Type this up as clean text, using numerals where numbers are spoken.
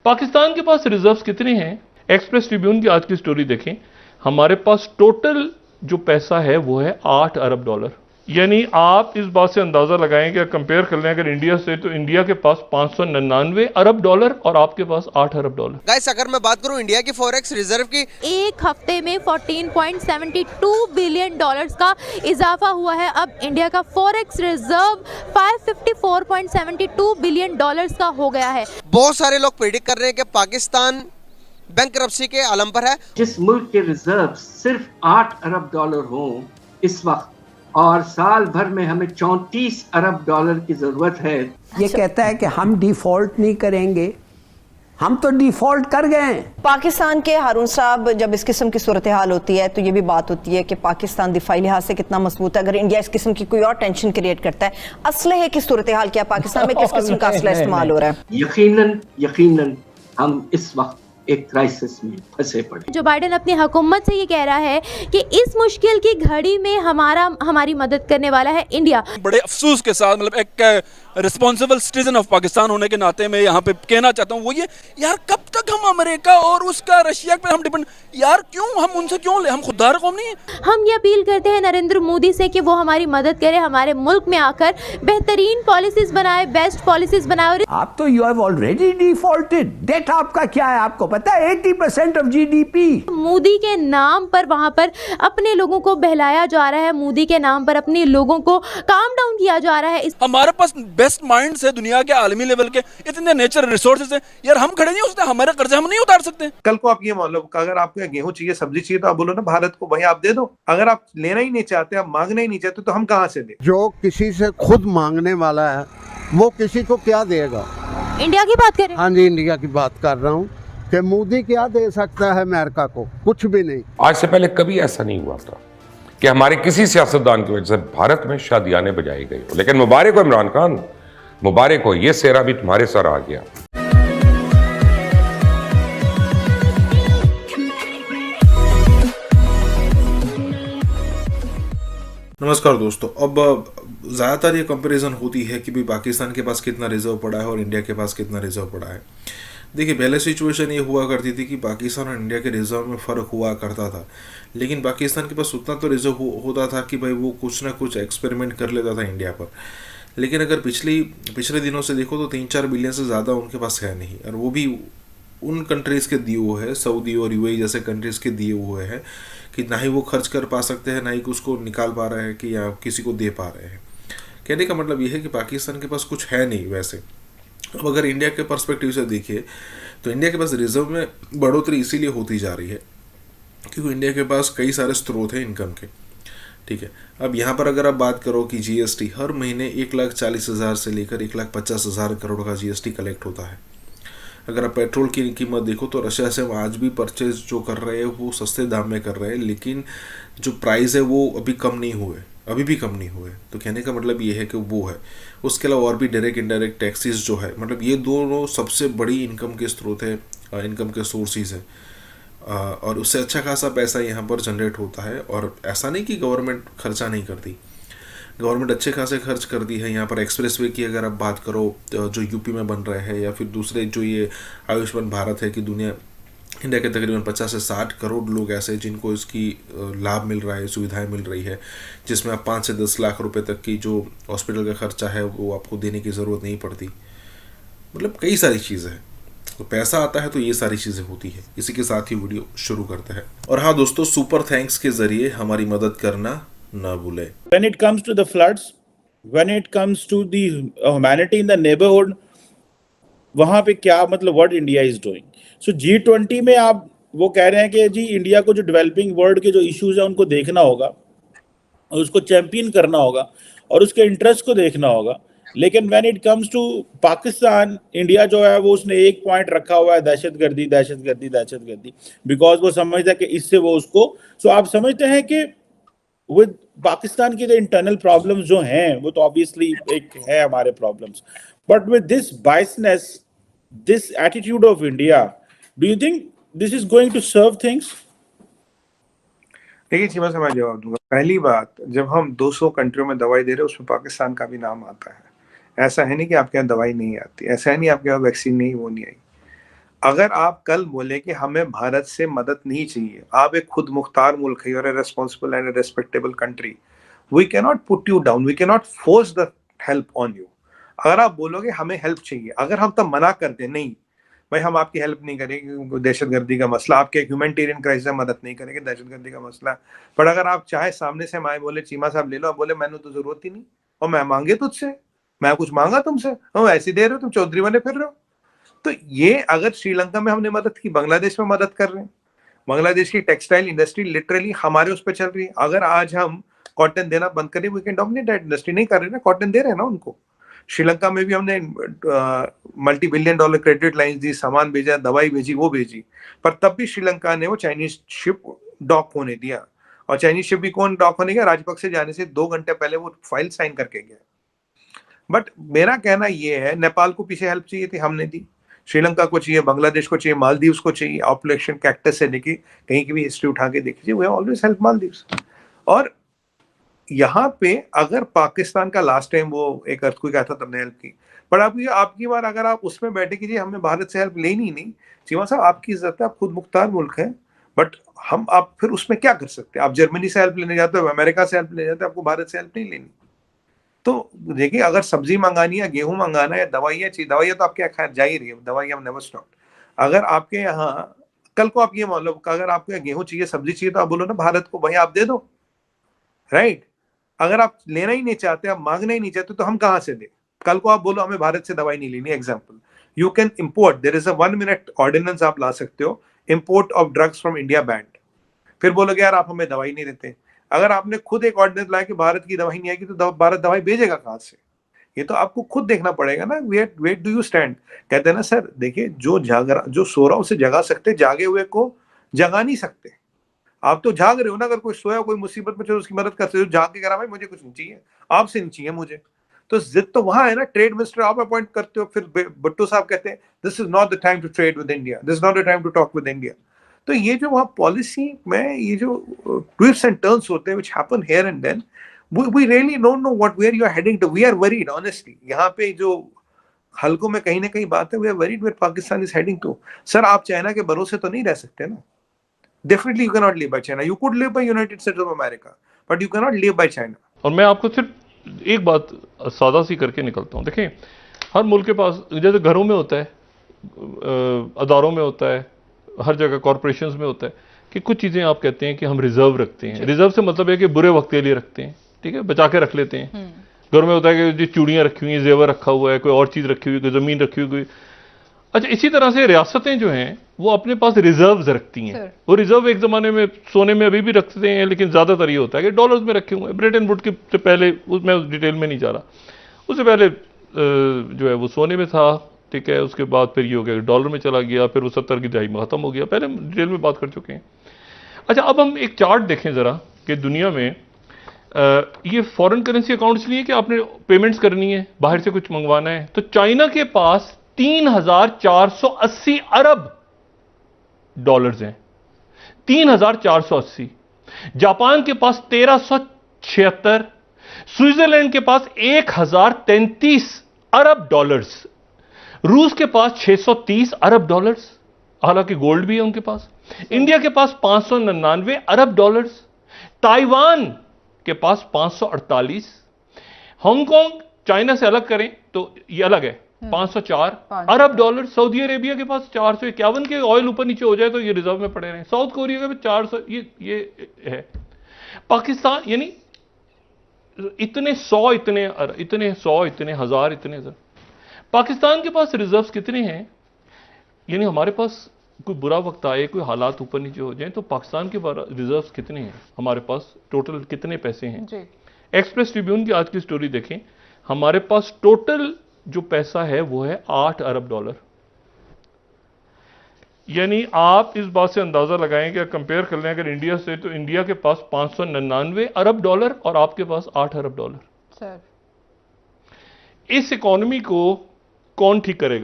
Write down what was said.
पाकिस्तान के पास रिजर्व्स कितने हैं? एक्सप्रेस ट्रिब्यून की आज की स्टोरी देखें। हमारे पास टोटल जो पैसा है वो है $8 अरब। यानी आप इस बात से अंदाजा लगाएं कि कंपेयर कर लें अगर इंडिया से, तो इंडिया के पास $599 अरब और आपके पास $8 अरब। गाइस, अगर मैं बात करूं इंडिया की फॉरेक्स रिजर्व की, एक हफ्ते में $14.72 बिलियन का इजाफा हुआ है। अब इंडिया का फॉरेक्स रिजर्व $554.72 बिलियन का हो गया है। बहुत सारे लोग प्रेडिक्ट कर रहे हैं कि पाकिस्तान बैंकरप्सी के आलम पर है। जिस मुल्क के रिजर्व सिर्फ $8 अरब हो इस वक्त, और साल भर में हमें $34 अरब की जरूरत है। ये कहता है कि हम डिफॉल्ट नहीं करेंगे, हम तो डिफॉल्ट कर गए। पाकिस्तान के हारून साहब, जब इस किस्म की सूरत हाल होती है तो ये भी बात होती है कि पाकिस्तान दिफाई लिहाज से कितना मजबूत है। अगर इंडिया इस किस्म की कोई और टेंशन क्रिएट करता है, असलहे की सूरत हाल क्या पाकिस्तान में, किस किस्म का असला इस्तेमाल हो रहा है? यकीनन हम इस वक्त एक क्राइसिस में फंसे पड़े। जो बाइडेन अपनी हुकूमत से ये कह रहा है कि इस मुश्किल की घड़ी में हमारी मदद करने वाला है इंडिया। बड़े अफसोस के साथ, मतलब एक रिस्पॉन्सिबल सिटीजन ऑफ पाकिस्तान होने के नाते मैं यहाँ पे कहना चाहता हूँ, वो ये यार कब तक हम अमेरिका और उसका रशिया पे हम डिपेंड, यार क्यों, हम उनसे क्यों ले, हम खुददार कौम नहीं है। हम ये अपील करते हैं नरेंद्र मोदी से कि वो हमारी मदद करे, हमारे मुल्क में आकर बेहतरीन पॉलिसीज बनाए, बेस्ट पॉलिसीज बनाए। और आप तो you have already defaulted. Debt आपका क्या है आपको पता है? 80% ऑफ जीडीपी। मोदी के नाम पर वहां पर अपने लोगों को बहलाया जा रहा है, मोदी के नाम पर अपने लोगों को काम डाउन किया जा रहा है। हमारे पास बेस्ट माइंड्स है दुनिया के आलमी लेवल के, इतने नेचुरल रिसोर्सेज है, यार हम खड़े नहीं हो सकते, हमारे कर्जे हम नहीं उतार सकते। कल को आप ये मान लो, अगर आपको गेहूं चाहिए, सब्जी चाहिए, तो आप बोलो ना भारत को, वही आप दे दो। अगर आप लेना ही नहीं चाहते, आप मांगना ही नहीं चाहते, तो हम कहां से दें? जो किसी से खुद मांगने वाला है वो किसी को क्या देगा? इंडिया की बात करें। हाँ जी, इंडिया की बात कर रहा हूँ कि मोदी क्या दे सकता है अमेरिका को? कुछ भी नहीं। आज से पहले कभी ऐसा नहीं हुआ था कि हमारे किसी सियासतदान की वजह से भारत में शादियाने बजाई गई हो। लेकिन मुबारक हो इमरान खान, मुबारक हो, ये सेहरा भी तुम्हारे सर आ गया। नमस्कार दोस्तों। अब ज़्यादातर ये कंपैरिजन होती है कि भाई पाकिस्तान के पास कितना रिजर्व पड़ा है और इंडिया के पास कितना रिजर्व पड़ा है। देखिए, पहले सिचुएशन ये हुआ करती थी कि पाकिस्तान और इंडिया के रिजर्व में फ़र्क हुआ करता था, लेकिन पाकिस्तान के पास उतना तो रिजर्व होता था कि भाई वो कुछ ना कुछ एक्सपेरिमेंट कर लेता था इंडिया पर। लेकिन अगर पिछले दिनों से देखो तो 3-4 बिलियन से ज़्यादा उनके पास है नहीं, और वो भी उन कंट्रीज़ के दिए हुए हैं, सऊदी और यूएई जैसे कंट्रीज़ के दिए हुए हैं, कि ना ही वो खर्च कर पा सकते हैं, ना ही उसको निकाल पा रहे हैं कि या किसी को दे पा रहे हैं। कहने का मतलब ये है कि पाकिस्तान के पास कुछ है नहीं वैसे। अब अगर इंडिया के पर्सपेक्टिव से देखिए तो इंडिया के पास रिजर्व में बढ़ोतरी इसीलिए होती जा रही है क्योंकि इंडिया के पास कई सारे स्रोत हैं इनकम के। ठीक है, अब यहाँ पर अगर आप बात करो कि जीएसटी हर महीने 1,40,000 से लेकर 1,50,000 करोड़ का जीएसटी कलेक्ट होता है। अगर आप पेट्रोल की कीमत देखो तो रशिया से आज भी परचेज जो कर रहे हैं वो सस्ते दाम में कर रहे हैं, लेकिन जो प्राइस है वो अभी भी कम नहीं हुए। तो कहने का मतलब ये है कि वो है। उसके अलावा और भी डायरेक्ट इनडायरेक्ट टैक्सेस जो है, मतलब ये दोनों सबसे बड़ी इनकम के स्रोत है, इनकम के सोर्सेज है, और उससे अच्छा खासा पैसा यहाँ पर जनरेट होता है। और ऐसा नहीं कि गवर्नमेंट खर्चा नहीं करती, गवर्नमेंट अच्छे खासे खर्च करती है। यहाँ पर एक्सप्रेसवे की अगर आप बात करो जो यूपी में बन रहे हैं, या फिर दूसरे जो ये आयुष्मान भारत है, कि इंडिया के तकरीबन 50 से 60 करोड़ लोग ऐसे जिनको इसकी लाभ मिल रहा है, सुविधाएं मिल रही है, जिसमें आप 5 से 10 लाख रुपए तक की जो हॉस्पिटल का खर्चा है वो आपको देने की ज़रूरत नहीं पड़ती। मतलब कई सारी चीज़ें हैं, तो पैसा आता है तो ये सारी चीज़ें होती है। इसी के साथ ही वीडियो शुरू करते हैं। और हाँ दोस्तों, सुपर थैंक्स के जरिए हमारी मदद करना ना भूलें। When it comes to the floods, when it comes to the humanity in the neighborhood, वहाँ पे क्या मतलब what India is doing? So G20 में आप वो कह रहे हैं कि जी इंडिया को जो डेवलपिंग वर्ल्ड के जो इश्यूज हैं उनको देखना होगा और उसको चैंपियन करना होगा और उसके इंटरेस्ट को देखना होगा। लेकिन when it comes to Pakistan, India जो है वो उसने एक पॉइंट रखा हुआ है दहशतगर्दी, बिकॉज वो समझता है कि इससे वो उसको सो आप समझते हैं कि विद पाकिस्तान की जो इंटरनल प्रॉब्लम्स जो हैं वो तो ऑब्वियसली एक है हमारे problems, but with this biasness, this attitude of India, do you think this is going to serve things? देखिए चीमा से मैं जवाब दूंगा। पहली बात, जब हम 200 कंट्रियों में दवाई दे रहे हैं उसमें पाकिस्तान का भी नाम आता है। ऐसा है नहीं कि आपके यहाँ दवाई नहीं आती, ऐसा है नहीं आपके यहाँ वैक्सीन नहीं, वो नहीं आई। अगर आप कल बोले कि हमें भारत से मदद नहीं चाहिए, आप एक खुद मुख्तार मुल्क है, और responsible and respectable country, we can not put you down, we can not force the help on you. अगर आप बोलोगे हमें हेल्प चाहिए, अगर हम तब मना कर दें नहीं भाई हम आपकी हेल्प नहीं करेंगे, दहशतगर्दी का मसला, आपके ह्यूमैनिटेरियन क्राइसिस में मदद नहीं करेंगे, दहशतगर्दी का मसला, पर अगर आप चाहे सामने से माए बोले चीमा साहब ले लो, आप बोले मैंने तो जरूरत ही नहीं, और मैं मांगे तुझसे, मैं कुछ मांगा तुमसे, हम ऐसे दे रहे हो, तुम चौधरी बने फिर रहे हो। तो ये अगर श्रीलंका में हमने मदद की, बांग्लादेश में मदद कर रहे हैं, बांग्लादेश की टेक्सटाइल इंडस्ट्री लिटरली हमारे उस पर चल रही है। अगर आज हम कॉटन देना बंद करें, we can dominate that industry, नहीं कर रहे ना, कॉटन दे रहे हैं ना उनको। श्रीलंका में भी हमने multi billion dollar credit line दी, सामान भेजा, दवाई भेजी, वो भेजी, पर तब भी श्रीलंका ने वो चाइनीज शिप डॉक होने दिया। और चाइनीज शिप भी कौन डॉक होने गया? राजपक्षे जाने से 2 घंटे पहले वो फाइल साइन करके गया। बट मेरा कहना ये है, नेपाल को पीछे हेल्प चाहिए थी, हमने दी, श्रीलंका को चाहिए, बांग्लादेश को चाहिए, मालदीव्स को चाहिए, ऑपरेशन कैक्टस से लेके कहीं की भी हिस्ट्री उठा के देखिए, वी ऑलवेज हेल्प मालदीव्स। और यहाँ पे अगर पाकिस्तान का लास्ट टाइम वो एक अर्थक्वेक आया था, तब ने हेल्प की, पर आपकी बार अगर आप उसमें बैठे कीजिए हमें भारत से हेल्प लेनी नहीं, चीमा साहब आपकी इज्जत है, आप खुद मुख्तार मुल्क है, बट आप फिर उसमें क्या कर सकते हैं? आप जर्मनी से हेल्प लेने जाते हो, अमेरिका से हेल्प लेने जाते हो, आपको भारत से हेल्प नहीं लेनी। तो देखिए, अगर सब्जी मंगानी है, गेहूं मंगाना है, दवाइयाँ चाहिए, दवाइयाँ तो आपके खैर जा ही रही है, दवाइयाँ नेवर स्टॉप। अगर आपके यहाँ कल को आप ये मान लो, अगर आपको गेहूं चाहिए, सब्जी चाहिए, तो आप बोलो ना भारत को भाई आप दे दो, राइट? अगर आप लेना ही नहीं चाहते, आप मांगना ही नहीं चाहते, तो हम कहाँ से दें? कल को आप बोलो हमें भारत से दवाई नहीं लेनी, example, you can import, there is a 1 minute ordinance आप ला सकते हो, import of drugs from India banned. फिर बोलोगे यार आप हमें दवाई नहीं देते। अगर आपने खुद एक ऑर्डिनेंस लाया कि भारत की दवाई नहीं आएगी, तो भारत दवाई भेजेगा कहाँ से? ये तो आपको खुद देखना पड़ेगा ना, वेयर डू यू स्टैंड। कहते हैं ना सर, देखिए जो सो रहा उसे जगा सकते, जागे हुए को जगा नहीं सकते। आप तो जाग रहे हो ना, अगर कोई सोया, कोई मुसीबत में, चलो उसकी मदद करते हो, जाग के करा भाई मुझे कुछ नहीं चाहिए, आपसे नहीं चाहिए मुझे, तो जिद तो वहां है ना। ट्रेड मिनिस्टर आप अपॉइंट करते हो, फिर भुट्टो साहब कहते हैं this is not the time to trade with India, this is not the time to talk with India. तो ये जो वहाँ पॉलिसी में ये जो ट्विस्ट एंड टर्न्स होते हैं, which happen here and then, we really don't know what where you are heading to. We are worried honestly, यहाँ पे जो हल्कों में कहीं ना कहीं बात है, we are worried where Pakistan is heading to. Sir आप चाइना के भरोसे तो नहीं रह सकते ना। Definitely you cannot live by China. You could live by United States of America, but you cannot live by China. और मैं आपको सिर्फ एक बात सादा सी करके निकलता हूँ। देखिए, हर मुल्क के पास, जैसे घरों में होता है, अदारों में होता है, हर जगह कॉरपोरेशंस में होता है कि कुछ चीज़ें आप कहते हैं कि हम रिजर्व रखते हैं। रिजर्व से मतलब है कि बुरे वक्त के लिए रखते हैं, ठीक है, बचा के रख लेते हैं। घर में होता है कि जो चूड़ियाँ रखी हुई हैं, जेवर रखा हुआ है, कोई और चीज़ रखी हुई, कोई ज़मीन रखी हुई, कोई। अच्छा, इसी तरह से रियासतें जो हैं वो अपने पास रिजर्व्स रखती हैं। वो रिजर्व एक ज़माने में सोने में अभी भी रखते हैं, लेकिन ज़्यादातर ये होता है कि डॉलर्स में रखे हुए हैं। ब्रिटेन वुड के से पहले, मैं उस डिटेल में नहीं जा रहा, उससे पहले जो है वो सोने में था, ठीक है, उसके बाद फिर ये हो गया डॉलर में चला गया, फिर वो 70 की दहाई में ख़त्म हो गया, पहले डिटेल में बात कर चुके हैं। अच्छा, अब हम एक चार्ट देखें ज़रा कि दुनिया में ये फॉरेन करेंसी अकाउंट इसलिए कि आपने पेमेंट्स करनी है, बाहर से कुछ मंगवाना है। तो चाइना के पास 3,480 अरब डॉलर्स हैं, 3,480। जापान के पास 1,376, स्विट्जरलैंड के पास 1,033 अरब डॉलर्स, रूस के पास 630 अरब डॉलर्स, हालांकि गोल्ड भी है उनके पास। इंडिया के पास 599 अरब डॉलर्स, ताइवान के पास 548, हांगकांग चाइना से अलग करें तो ये अलग है, 504 अरब डॉलर। सऊदी अरेबिया के पास 451 के ऑयल ऊपर नीचे हो जाए तो ये रिजर्व में पड़े रहे। साउथ कोरिया के पास 400, ये है। पाकिस्तान यानी इतने 100, इतने हजार। पाकिस्तान के पास रिजर्व्स कितने हैं? यानी हमारे पास कोई बुरा वक्त आए, कोई हालात ऊपर नीचे हो जाए, तो पाकिस्तान के रिजर्व्स कितने हैं? हमारे पास टोटल कितने पैसे हैं? एक्सप्रेस ट्रिब्यून की आज की स्टोरी देखें, हमारे पास टोटल जो पैसा है वो है 8 अरब डॉलर। यानी आप इस बात से अंदाजा लगाएं कि कंपेयर कर लें अगर इंडिया से, तो इंडिया के पास 599 अरब डॉलर और आपके पास 8 अरब डॉलर। इस इकोनॉमी को कौन ठीक करेगा?